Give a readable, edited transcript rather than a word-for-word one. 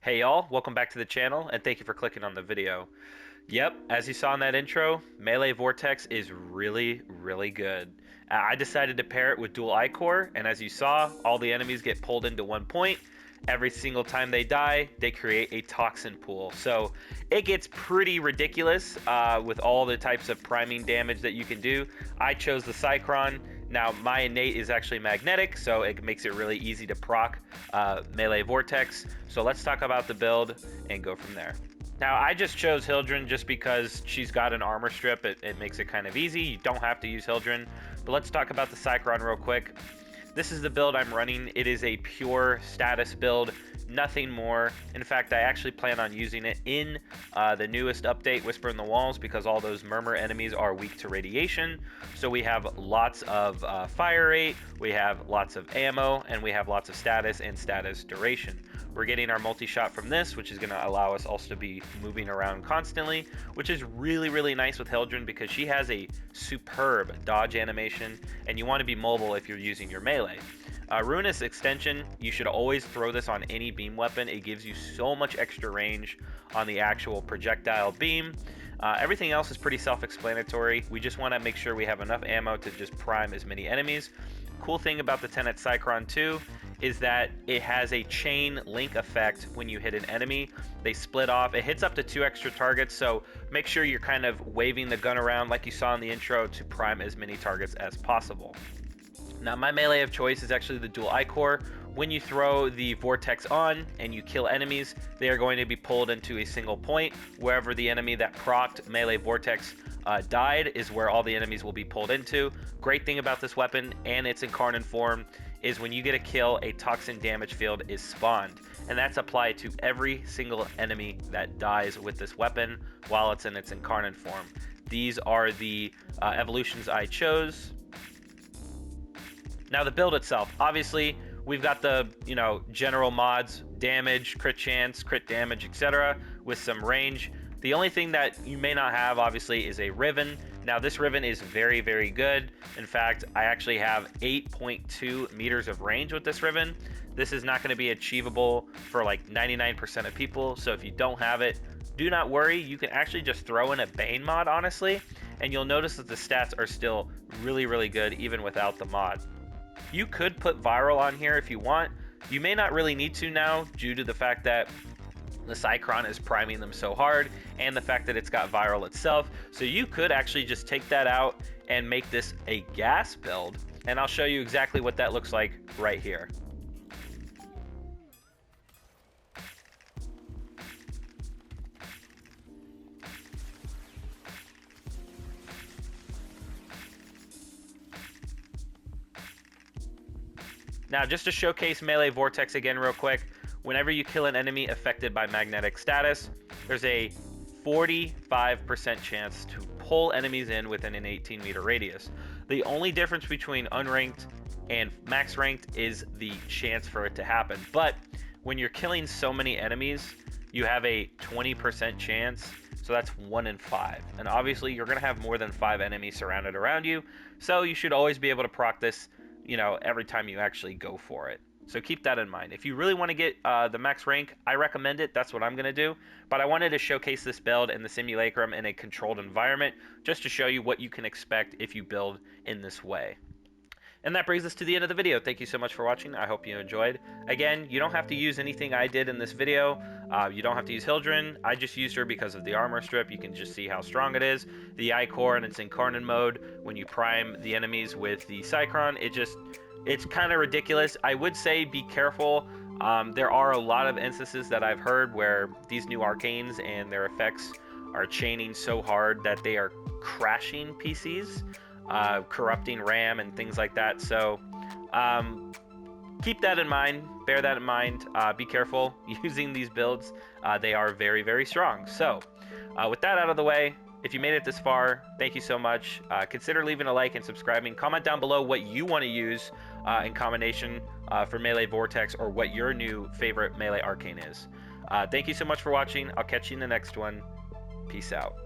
Hey y'all, welcome back to the channel and thank you for clicking on the video. Yep, as you saw in that intro, Melee Vortex is really good. I decided to pair it with dual Ichor, and as you saw, all the enemies get pulled into one point. Every single time they die, they create a toxin pool. So it gets pretty ridiculous with all the types of priming damage that you can do. I chose the Cycron. Now, my innate is actually magnetic, so it makes it really easy to proc Melee Vortex. So let's talk about the build and go from there. Now, I just chose Hildryn just because she's got an armor strip. It makes it kind of easy. You don't have to use Hildryn. But let's talk about the Cycron real quick. This is the build I'm running. It is a pure status build, nothing more. In fact, I actually plan on using it in the newest update, Whisper in the Walls, because all those murmur enemies are weak to radiation. So we have lots of fire rate, we have lots of ammo, and we have lots of status and status duration. We're getting our multi-shot from this, which is going to allow us also to be moving around constantly, which is really nice with Hildryn because she has a superb dodge animation, and you want to be mobile if you're using your melee. Ruinous Extension, you should always throw this on any beam weapon. It gives you so much extra range on the actual projectile beam. Everything else is pretty self-explanatory. We just want to make sure we have enough ammo to just prime as many enemies. Cool thing about the Tenet Cycron 2 is that it has a chain link effect when you hit an enemy. They split off. It hits up to 2 extra targets, so make sure you're kind of waving the gun around like you saw in the intro to prime as many targets as possible. Now, my melee of choice is actually the dual Ichor. When you throw the Vortex on and you kill enemies, they are going to be pulled into a single point. Wherever the enemy that procced Melee Vortex died is where all the enemies will be pulled into. Great thing about this weapon and its incarnate form is when you get a kill, a toxin damage field is spawned. And that's applied to every single enemy that dies with this weapon while it's in its incarnate form. These are the evolutions I chose. Now the build itself, obviously we've got the general mods, damage, crit chance, crit damage, etc. with some range. The only thing that you may not have obviously is a Riven. Now this Riven is very good. In fact, I actually have 8.2 meters of range with this Riven. This is not going to be achievable for like 99% of people, so if you don't have it, do not worry. You can actually just throw in a Bane mod, honestly, and you'll notice that the stats are still really good even without the mod. You could put viral on here if you want. You may not really need to now due to the fact that the Cycron is priming them so hard and the fact that it's got viral itself. So you could actually just take that out and make this a gas build. And I'll show you exactly what that looks like right here. Now, just to showcase Melee Vortex again real quick, whenever you kill an enemy affected by magnetic status, there's a 45% chance to pull enemies in within an 18-meter radius. The only difference between unranked and max ranked is the chance for it to happen. But when you're killing so many enemies, you have a 20% chance, so that's 1 in 5. And obviously, you're going to have more than 5 enemies surrounded around you, so you should always be able to proc this every time you actually go for it. So keep that in mind. If you really want to get the max rank, I recommend it. That's what I'm going to do. But I wanted to showcase this build in the simulacrum in a controlled environment just to show you what you can expect if you build in this way. And that brings us to the end of the video. Thank you so much for watching. I hope you enjoyed. Again, you don't have to use anything I did in this video. You don't have to use Hildryn. I just used her because of the armor strip. You can just see how strong it is. The Ichor in its incarnate mode, when you prime the enemies with the Cycron, it's kind of ridiculous. I would say be careful. There are a lot of instances that I've heard where these new Arcanes and their effects are chaining so hard that they are crashing PCs. Corrupting RAM and things like that. So keep that in mind, bear that in mind. Be careful using these builds. They are very strong. So with that out of the way, if you made it this far, thank you so much. Consider leaving a like and subscribing. Comment down below what you want to use in combination for Melee Vortex, or what your new favorite Melee Arcane is. Thank you so much for watching. I'll catch you in the next one. Peace out.